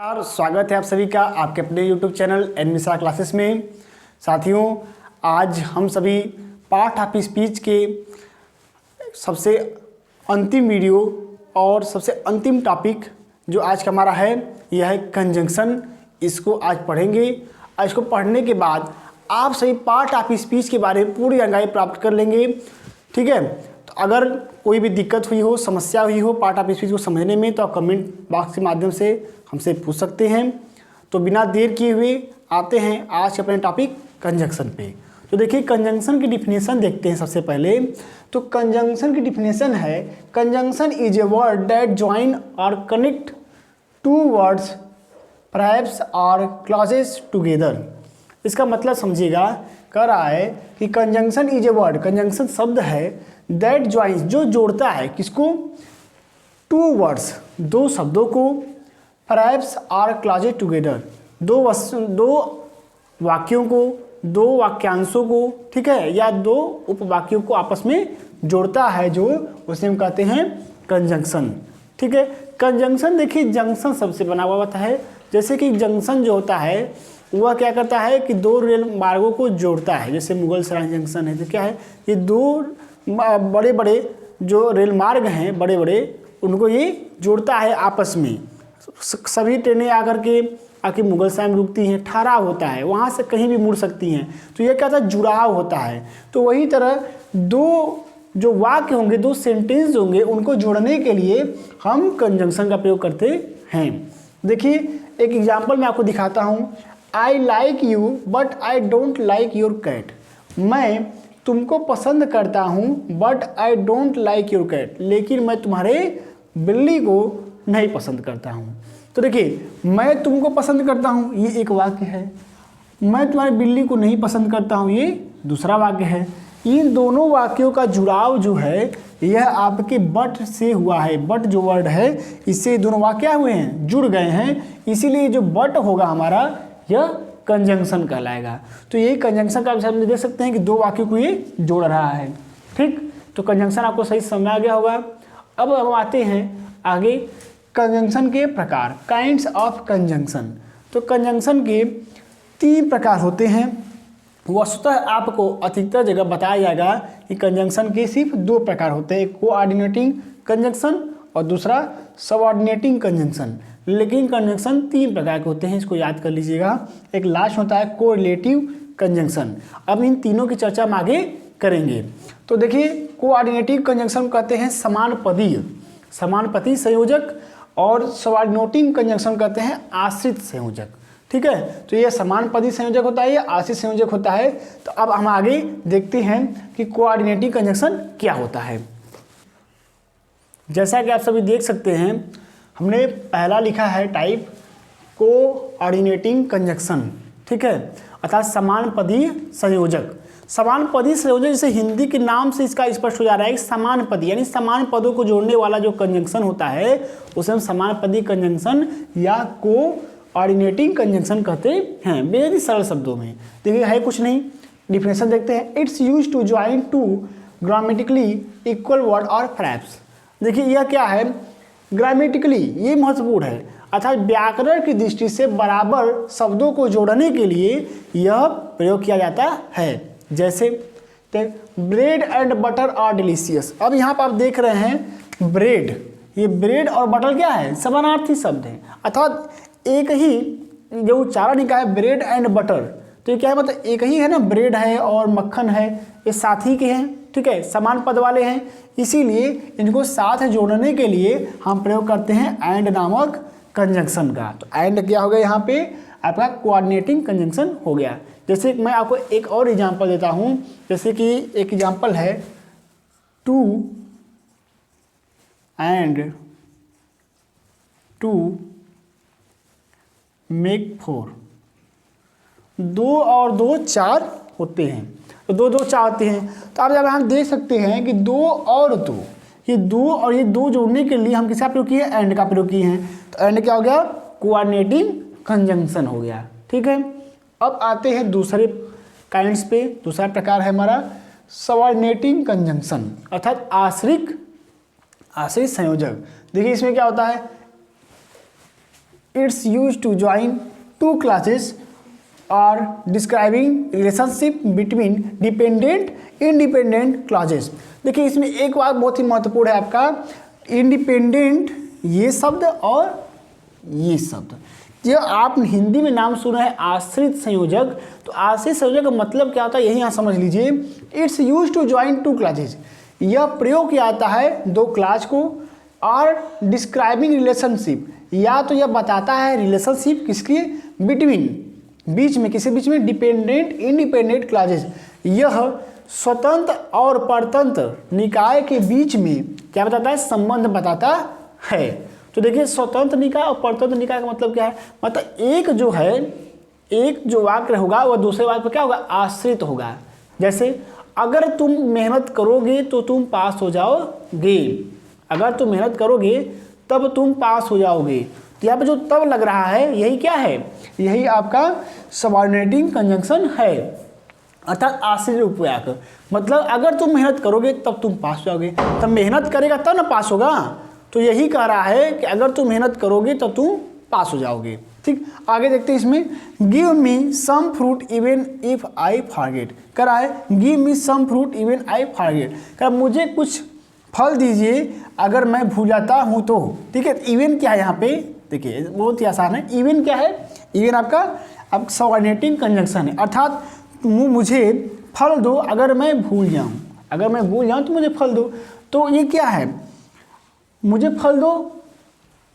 और स्वागत है आप सभी का आपके अपने YouTube channel N Mishra classes में। साथियों, आज हम सभी पार्ट ऑफ स्पीच के सबसे अंतिम वीडियो और सबसे अंतिम टॉपिक जो आज का हमारा है यह है कंजंक्शन। इसको आज पढ़ेंगे और इसको पढ़ने के बाद आप सभी पार्ट ऑफ स्पीच के बारे में पूरी जानकारी प्राप्त कर लेंगे। ठीक है, तो अगर कोई भी दिक्कत हुई हो, समस्या हुई हो पार्ट ऑफ स्पीच को समझने में, तो आप कमेंट बॉक्स के माध्यम से हमसे पूछ सकते हैं। तो बिना देर किए हुए आते हैं आज के अपने टॉपिक कंजंक्शन पे। तो देखिए, कंजंक्शन की डिफिनेशन देखते हैं सबसे पहले। तो कंजंक्शन की डिफिनेशन है, conjunction is a word that join और कनेक्ट टू वर्ड्स परहैप्स और क्लॉजेस टुगेदर। इसका मतलब समझिएगा, कह रहा है कि conjunction is a word, conjunction शब्द है दैट ज्वाइंस, जो जोड़ता है किसको, टू वर्ड्स, दो शब्दों को, परहैप्स और क्लॉजेस टुगेदर, दो वाक्यों को, दो वाक्यांशों को, ठीक है, या दो उपवाक्यों को आपस में जोड़ता है, जो उसे हम कहते हैं कंजंक्शन। ठीक है, कंजंक्शन देखिए जंक्शन सबसे बना हुआ होता है। जैसे कि जंक्शन जो होता है वह क्या करता है कि दो रेल मार्गों को जोड़ता है। जैसे मुगल सराय जंक्शन है, तो क्या है, ये दो बड़े बड़े जो रेल मार्ग हैं, बड़े बड़े, उनको ये जोड़ता है आपस में। सभी ट्रेनें आके मुगल सराय में रुकती हैं, ठहराव होता है, वहाँ से कहीं भी मुड़ सकती हैं। तो ये क्या होता है, जुड़ाव होता है। तो वही तरह दो जो वाक्य होंगे, दो सेंटेंस होंगे, उनको जोड़ने के लिए हम कंजंक्शन का प्रयोग करते हैं। देखिए, एक एग्जाम्पल मैं आपको दिखाता हूँ। I like you but I don't like your cat. मैं तुमको पसंद करता हूँ but I don't like your cat, लेकिन मैं तुम्हारे बिल्ली को नहीं पसंद करता हूँ। तो देखिए, मैं तुमको पसंद करता हूँ, ये एक वाक्य है। मैं तुम्हारी बिल्ली को नहीं पसंद करता हूँ, ये दूसरा वाक्य है। इन दोनों वाक्यों का जुड़ाव जो है यह आपके बट से हुआ है। बट जो वर्ड है, इससे दोनों वाक्य हुए हैं, जुड़ गए हैं, इसीलिए जो बट होगा हमारा यह कंजंक्शन कहलाएगा। तो यही कंजंक्शन का हम देख सकते हैं कि दो वाक्यों को ये जोड़ रहा है। ठीक, तो कंजंक्शन आपको सही समझ आ गया होगा। अब हम आते हैं आगे कंजंक्शन के प्रकार, काइंड्स ऑफ कंजंक्शन। तो कंजंक्शन के 3 प्रकार होते हैं। वस्तुतः आपको अधिकतर जगह बताया जाएगा कि कंजंक्शन के सिर्फ 2 प्रकार होते हैं, एक कोऑर्डिनेटिंग कंजंक्शन और दूसरा सबऑर्डिनेटिंग कंजंक्शन। लेकिन कंजंक्शन 3 प्रकार के होते हैं, इसको याद कर लीजिएगा। एक लास्ट होता है कोरिलेटिव कंजंक्शन। अब इन तीनों की चर्चा हम आगे करेंगे। तो देखिए, कोऑर्डिनेटिव कंजंक्शन कहते हैं समानपदीय, समानुपाती संयोजक, और सबऑर्डिनेटिंग कंजंक्शन कहते हैं आश्रित संयोजक। ठीक है, तो ये समानुपाती संयोजक होता है, ये आश्रित संयोजक होता है। तो अब हम आगे देखते हैं कि कोऑर्डिनेटिव कंजंक्शन क्या होता है। जैसा कि आप सभी देख सकते हैं, हमने पहला लिखा है टाइप कोऑर्डिनेटिंग कंजंक्शन। ठीक है, अर्थात समानुपदीय संयोजक। समानुपदीय संयोजक, जैसे हिंदी के नाम से इसका स्पष्ट हो जा रहा है कि समानुपदी, यानी समान पदों को जोड़ने वाला जो कंजंक्शन होता है उसे हम समानुपदी कंजंक्शन या कोऑर्डिनेटिंग कंजंक्शन कहते हैं, बेहद ही सरल शब्दों में। देखिए, है कुछ नहीं, डिफिनेशन देखते हैं। It's used to join two grammatically equal word और परहैप्स। देखिए, यह क्या है, ग्रामेटिकली, ये महत्वपूर्ण है, अर्थात व्याकरण की दृष्टि से बराबर शब्दों को जोड़ने के लिए यह प्रयोग किया जाता है। जैसे bread and butter are delicious. अब यहाँ पर आप देख रहे हैं ब्रेड, ये ब्रेड और बटर क्या है, समानार्थी शब्द हैं, अर्थात एक ही जो उच्चारण निकाय है ब्रेड एंड बटर, तो ये क्या है, मतलब एक ही है ना, ब्रेड है और मक्खन है, ये साथ ही के हैं। ठीक है, समान पद वाले हैं, इसीलिए इनको साथ जोड़ने के लिए हम प्रयोग करते हैं एंड नामक कंजंक्शन का। तो एंड क्या हो गया, यहाँ पे आपका कोऑर्डिनेटिंग कंजंक्शन हो गया। जैसे मैं आपको एक और एग्जांपल देता हूँ। जैसे कि एक एग्जांपल है, टू एंड टू मेक 4, 2 और 2 4 होते हैं। तो 2 2 4 होते हैं। तो आप जब हम देख सकते हैं कि 2 और 2, ये 2 और ये 2 जोड़ने के लिए हम किसका प्रयोग किए, एंड का प्रयोग किए हैं। तो एंड क्या हो गया, कोऑर्डिनेटिंग कंजंक्शन हो गया। ठीक है, अब आते हैं दूसरे काइंड्स पे। दूसरा प्रकार है हमारा सबऑर्डिनेटिंग कंजंक्शन, अर्थात आश्रित संयोजक। देखिए, इसमें क्या होता है, it's use to join two classes और describing relationship between dependent independent classes. देखिए इसमें एक बात बहुत ही महत्वपूर्ण है आपका, इंडिपेंडेंट ये शब्द और ये शब्द, जो आप हिंदी में नाम सुना है आश्रित संयोजक, तो आश्रित संयोजक का मतलब क्या होता है यही यहाँ समझ लीजिए। It's use to join two classes, यह प्रयोग किया जाता है दो क्लास को, और डिस्क्राइबिंग रिलेशनशिप, या तो यह बताता है रिलेशनशिप किसके बिटवीन, बीच में, किसी बीच में, डिपेंडेंट इंडिपेंडेंट क्लासेस, यह स्वतंत्र और परतंत्र निकाय के बीच में क्या बताता है, संबंध बताता है। तो देखिए स्वतंत्र निकाय और परतंत्र निकाय का मतलब क्या है, मतलब एक जो है, एक जो वाक्य होगा वह दूसरे वाक्य पर क्या होगा, आश्रित होगा। जैसे अगर तुम मेहनत करोगे तो तुम पास हो जाओगे, अगर तुम मेहनत करोगे तब तुम पास हो जाओगे, तो यहाँ पे जो तब लग रहा है यही क्या है, यही आपका सबऑर्डिनेटिंग कंजंक्शन है, अर्थात आश्रित उपवाक्य। मतलब अगर तुम मेहनत करोगे तब तुम पास हो जाओगे, तब मेहनत करेगा तब ना पास होगा, तो यही कह रहा है कि अगर तुम मेहनत करोगे तब तुम पास हो जाओगे। ठीक, आगे देखते हैं इसमें, give me some fruit even if I forget, कह रहा है give me some fruit even I forget, कह रहा मुझे कुछ फल दीजिए अगर मैं भूल जाता हूँ तो। ठीक है, इवन क्या है यहाँ पे, देखिए बहुत ही आसान है। इवन क्या है, इवन आपका सबऑर्डिनेटिंग कंजंक्शन है, अर्थात मुझे फल दो अगर मैं भूल जाऊँ, अगर मैं भूल जाऊँ तो मुझे फल दो, तो ये क्या है, मुझे फल दो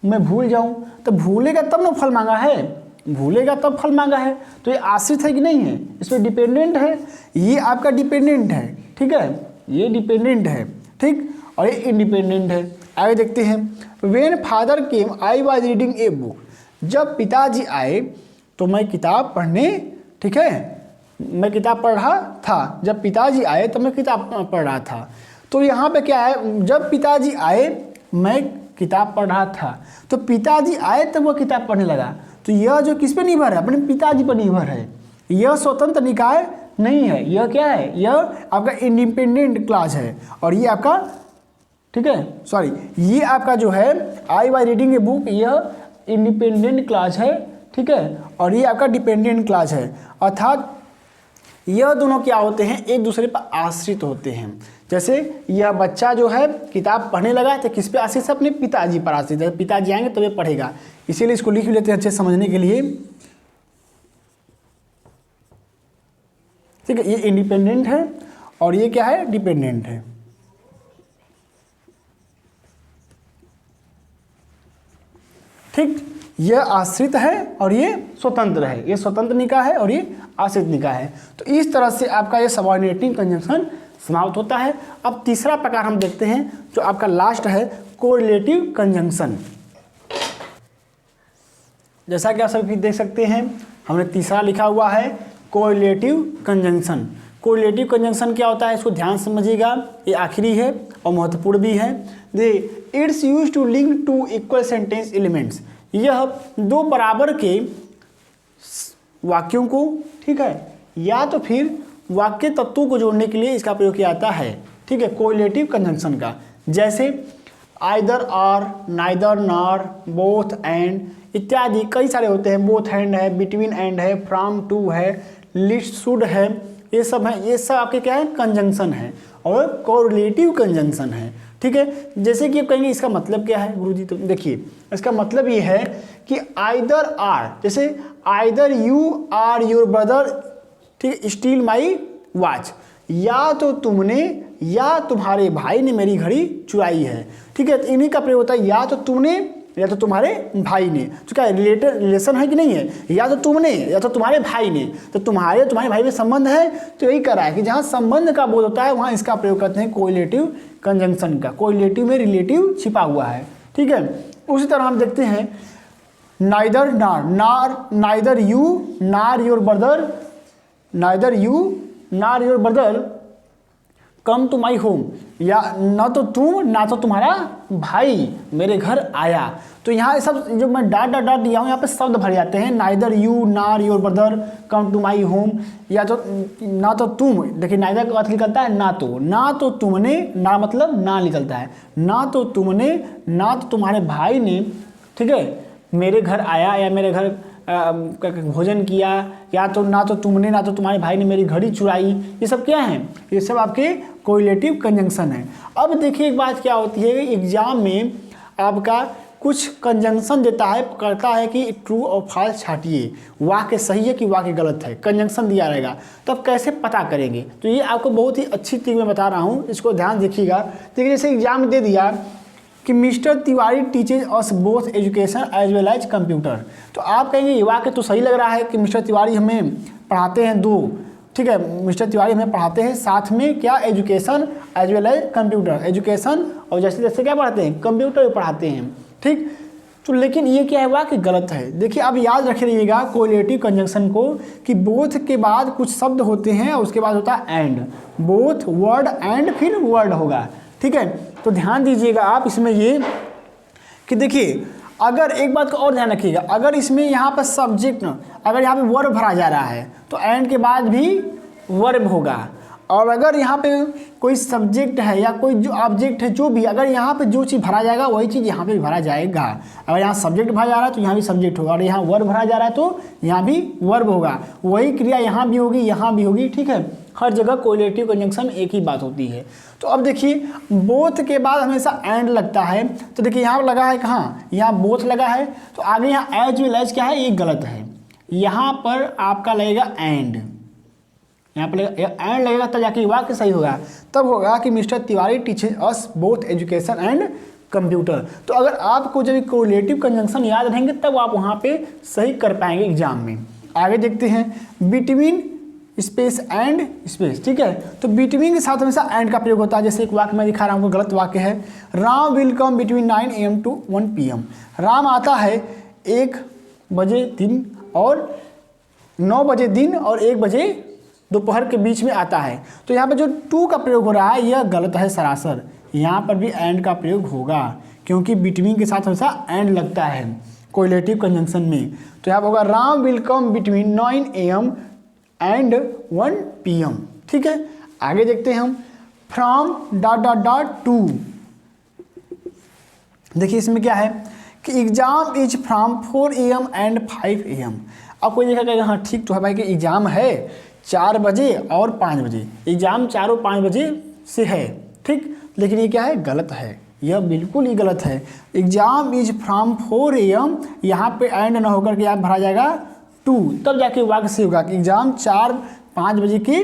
मैं भूल जाऊँ, तो भूलेगा तब ना फल मांगा है, भूलेगा तब फल मांगा है, तो ये आश्रित है कि नहीं है, इसमें डिपेंडेंट है, ये आपका डिपेंडेंट है। ठीक है, ये डिपेंडेंट है, ठीक, और ये इंडिपेंडेंट है। आगे देखते हैं, when father came I was reading a book, जब पिताजी आए तो मैं किताब पढ़ने, ठीक है, मैं किताब पढ़ रहा था, जब पिताजी आए तो मैं किताब पढ़ रहा था। तो यहाँ पे क्या है, जब पिताजी आए मैं किताब पढ़ रहा था, तो पिताजी आए तब वो किताब पढ़ने लगा, तो यह जो किस पे निर्भर है, अपने पिताजी पर निर्भर है, यह स्वतंत्र निकाय नहीं है, यह क्या है, यह आपका इंडिपेंडेंट क्लास है, और ये आपका, ठीक है, सॉरी, ये आपका जो है I was reading a book, यह इंडिपेंडेंट क्लास है। ठीक है, और ये आपका डिपेंडेंट क्लास है, अर्थात यह दोनों क्या होते हैं, एक दूसरे पर आश्रित होते हैं। जैसे यह बच्चा जो है किताब पढ़ने लगा तो किस पे आश्रित है, अपने पिताजी पर आश्रित है, पिताजी आएंगे तो ये पढ़ेगा, इसीलिए इसको लिख लेते हैं अच्छे समझने के लिए। ठीक है, ये इंडिपेंडेंट है और ये क्या है, डिपेंडेंट है। ठीक, यह आश्रित है और ये स्वतंत्र है, ये स्वतंत्र निकाय है और ये आश्रित निकाय है। तो इस तरह से आपका ये सबऑर्डिनेटिंग कंजंक्शन समाप्त होता है। अब तीसरा प्रकार हम देखते हैं जो आपका लास्ट है, कोरिलेटिव कंजंक्शन। जैसा कि आप सभी देख सकते हैं हमने तीसरा लिखा हुआ है, कोरिलेटिव कंजंक्शन। कोरिलेटिव कंजंक्शन क्या होता है, इसको ध्यान से समझिएगा, ये आखिरी है और महत्वपूर्ण भी है। It's use to link two equal sentence elements, यह दो बराबर के वाक्यों को, ठीक है, या तो फिर वाक्य तत्वों को जोड़ने के लिए इसका प्रयोग किया जाता है। ठीक है, कोरिलेटिव कंजंक्शन का, जैसे आइदर और, नाइदर नॉर, बोथ एंड इत्यादि कई सारे होते हैं। बोथ एंड है, बिटवीन एंड है, फ्रॉम टू है, लिस्ट शुड है, ये सब है, ये सब आपके क्या है, कंजंक्शन है और कोरिलेटिव कंजंक्शन है। ठीक है, जैसे कि आप कहेंगे इसका मतलब क्या है गुरुजी, तो देखिए इसका मतलब ये है कि आइदर आर, जैसे either you or your brother, ठीक है, स्टील माई वॉच, या तो तुमने या तुम्हारे भाई ने मेरी घड़ी चुराई है। ठीक है, तो इन्हीं का प्रयोग होता है, या तो तुमने या तो तुम्हारे भाई ने, तो क्या रिलेशन है कि नहीं है, या तो तुमने या तो तुम्हारे भाई ने, तो तुम्हारे भाई में संबंध है, तो यही कह रहा है कि जहाँ संबंध का बोध होता है वहाँ इसका प्रयोग करते हैं कोरिलेटिव कंजंक्शन का। कोरिलेटिव में रिलेटिव छिपा हुआ है। ठीक है, उसी तरह हम देखते हैं neither nor, neither you nor your brother, neither you nor your brother come to my home, या ना तो तुम ना तो तुम्हारा भाई मेरे घर आया। तो यहाँ सब जो मैं डॉट डॉट डॉट दिया हूँ यहाँ पे शब्द भर जाते हैं, neither you nor your brother come to my home, या तो ना तो तुम, देखिए नाइदर का अर्थ निकलता है ना तो तुमने, ना मतलब ना निकलता है, ना तो तुमने ना तो तुम्हारे भाई ने, ठीक है, मेरे घर आया या मेरे घर भोजन किया, या तो ना तो तुमने ना तो तुम्हारे भाई ने मेरी घड़ी चुराई, ये सब क्या है? ये सब आपके कोरिलेटिव कंजंक्शन है। अब देखिए एक बात क्या होती है, एग्जाम में आपका कुछ कंजंक्शन देता है, करता है कि ट्रू और फॉल्स छाटिए, वाक्य सही है कि वाक्य गलत है, कंजंक्शन दिया रहेगा। तो अब कैसे पता करेंगे? तो ये आपको बहुत ही अच्छी चीज़ मैं बता रहा हूँ, इसको ध्यान देखिएगा। देखिए जैसे एग्जाम में दे दिया कि mister Tiwari teaches us both education as well as computer, तो आप कहेंगे ये वाक्य तो सही लग रहा है कि मिस्टर तिवारी हमें पढ़ाते हैं दो, ठीक है, मिस्टर तिवारी हमें पढ़ाते हैं साथ में क्या, education as well as computer, education और जैसे जैसे क्या पढ़ाते हैं, कंप्यूटर भी पढ़ाते हैं, ठीक। तो लेकिन ये क्या है, वाक्य गलत है। देखिए आप याद रखे रहिएगा कोरिलेटिव कंजंक्शन को कि बोथ के बाद कुछ शब्द होते हैं और उसके बाद होता है एंड, बोथ वर्ड एंड फिर वर्ड होगा, ठीक है। तो ध्यान दीजिएगा आप इसमें ये कि देखिए अगर एक बात को और ध्यान रखिएगा, अगर इसमें यहाँ पर सब्जेक्ट अगर यहाँ पे वर्ब भरा जा रहा है तो एंड के बाद भी वर्ब होगा, और अगर यहाँ पे कोई सब्जेक्ट है या कोई जो ऑब्जेक्ट है जो भी, अगर यहाँ पे जो चीज़ भरा जाएगा वही चीज़ यहाँ पे भी भरा जाएगा। अगर यहाँ सब्जेक्ट भरा जा रहा है तो यहाँ भी सब्जेक्ट होगा, और यहाँ वर्ब भरा जा रहा है तो यहाँ भी वर्ब होगा, वही क्रिया यहाँ भी होगी यहाँ भी होगी, ठीक है। हर जगह कोरिलेटिव कंजंक्शन एक ही बात होती है। तो अब देखिए बोथ के बाद हमेशा एंड लगता है, तो देखिए यहाँ लगा है कहाँ, यहाँ बोथ लगा है, तो आगे यहाँ एज वेल एज क्या है, ये गलत है। यहाँ पर आपका लगेगा एंड, यहाँ पर एंड लगेगा तब जाके वाक्य सही होगा, तब होगा कि mister Tiwari teaches us both education and computer. तो अगर आपको जब कोरिलेटिव कंजंक्शन याद रहेंगे तब आप वहाँ पे सही कर पाएंगे एग्जाम में। आगे देखते हैं बिटवीन स्पेस एंड स्पेस, ठीक है। तो बिटवीन के साथ हमेशा एंड का प्रयोग होता है। जैसे एक वाक्य मैं दिखा रहा हूँ, गलत वाक्य है, Ram will come between 9 AM to 1 PM। Ram आता है 1 बजे दिन और 9 बजे दिन और 1 बजे दोपहर के बीच में आता है। तो यहाँ पर जो टू का प्रयोग हो रहा है यह गलत है सरासर, यहाँ पर भी एंड का प्रयोग होगा क्योंकि बिटवीन के साथ हमेशा एंड लगता है कोरिलेटिव कंजंक्शन में। तो यहाँ पर होगा Ram will come between 9 AM and 1 PM, ठीक है। आगे देखते हैं हम फ्रॉम टू। देखिए इसमें क्या है कि exam is from 4 AM and 5 AM। अब कोई देखा कहेगा हाँ ठीक तो है भाई कि एग्जाम है 4 बजे और 5 बजे, एग्जाम 4 और 5 बजे से है, ठीक। लेकिन ये क्या है, गलत है, यह बिल्कुल ही गलत है। एग्जाम इज फ्रॉम 4 AM, यहाँ पे एंड ना होकर के यहाँ भरा जाएगा 2, तब जाके वाक्य से होगा कि एग्जाम 4-5 बजे की,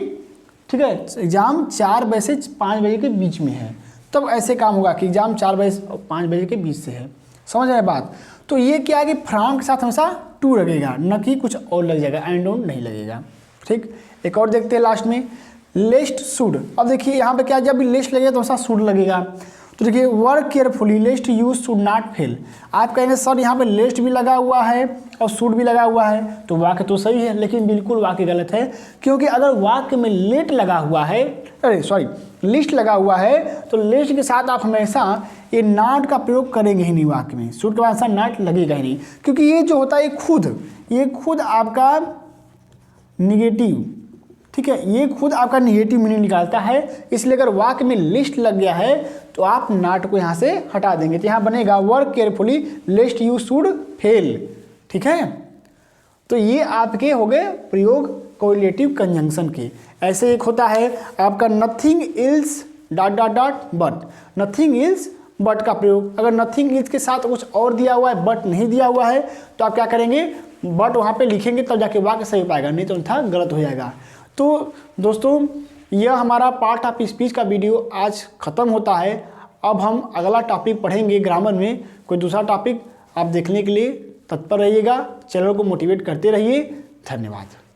ठीक है, एग्जाम 4 बजे से 5 बजे के बीच में है, तब ऐसे काम होगा कि एग्जाम 4 बजे और 5 बजे के बीच से है। समझ रहे बात? तो ये क्या है कि फ्रॉम के साथ हमेशा टू लगेगा, न कि कुछ और लग जाएगा, एंड ऑन नहीं लगेगा, ठीक। एक और देखते हैं लास्ट में लेस्ट शुड। अब देखिए यहाँ पे क्या, जब भी लेस्ट लगेगा तो हमेशा शुड लगेगा। तो देखिए work carefully lest use should not fail. आप कहेंगे सर यहाँ पे लेस्ट भी लगा हुआ है और शुड भी लगा हुआ है, तो वाक्य तो सही है, लेकिन बिल्कुल वाक्य गलत है, क्योंकि अगर वाक्य में लेट लगा हुआ है, लिस्ट लगा हुआ है, तो लिस्ट के साथ आप हमेशा ये नॉट का प्रयोग करेंगे ही नहीं वाक्य में, शुड के बाद ऐसा नॉट लगेगा ही नहीं, क्योंकि ये जो होता है ये खुद आपका निगेटिव, ठीक है, ये खुद आपका निगेटिव मीनिंग निकालता है। इसलिए अगर वाक्य में लिस्ट लग गया है तो आप नॉट को यहाँ से हटा देंगे, तो यहाँ बनेगा work carefully लेस्ट you should fail, ठीक है। तो ये आपके हो गए प्रयोग कोरिलेटिव कंजंक्शन के। ऐसे एक होता है आपका nothing ills ... but, nothing ills but का प्रयोग। अगर नथिंग इल्स के साथ कुछ और दिया हुआ है, बट नहीं दिया हुआ है, तो आप क्या करेंगे, बट वहाँ पे लिखेंगे तब जाके वाक्य सही हो पाएगा, नहीं तो था गलत हो जाएगा। तो दोस्तों यह हमारा पार्ट ऑफ स्पीच का वीडियो आज ख़त्म होता है। अब हम अगला टॉपिक पढ़ेंगे ग्रामर में, कोई दूसरा टॉपिक आप देखने के लिए तत्पर रहिएगा, चैनल को मोटिवेट करते रहिए। धन्यवाद।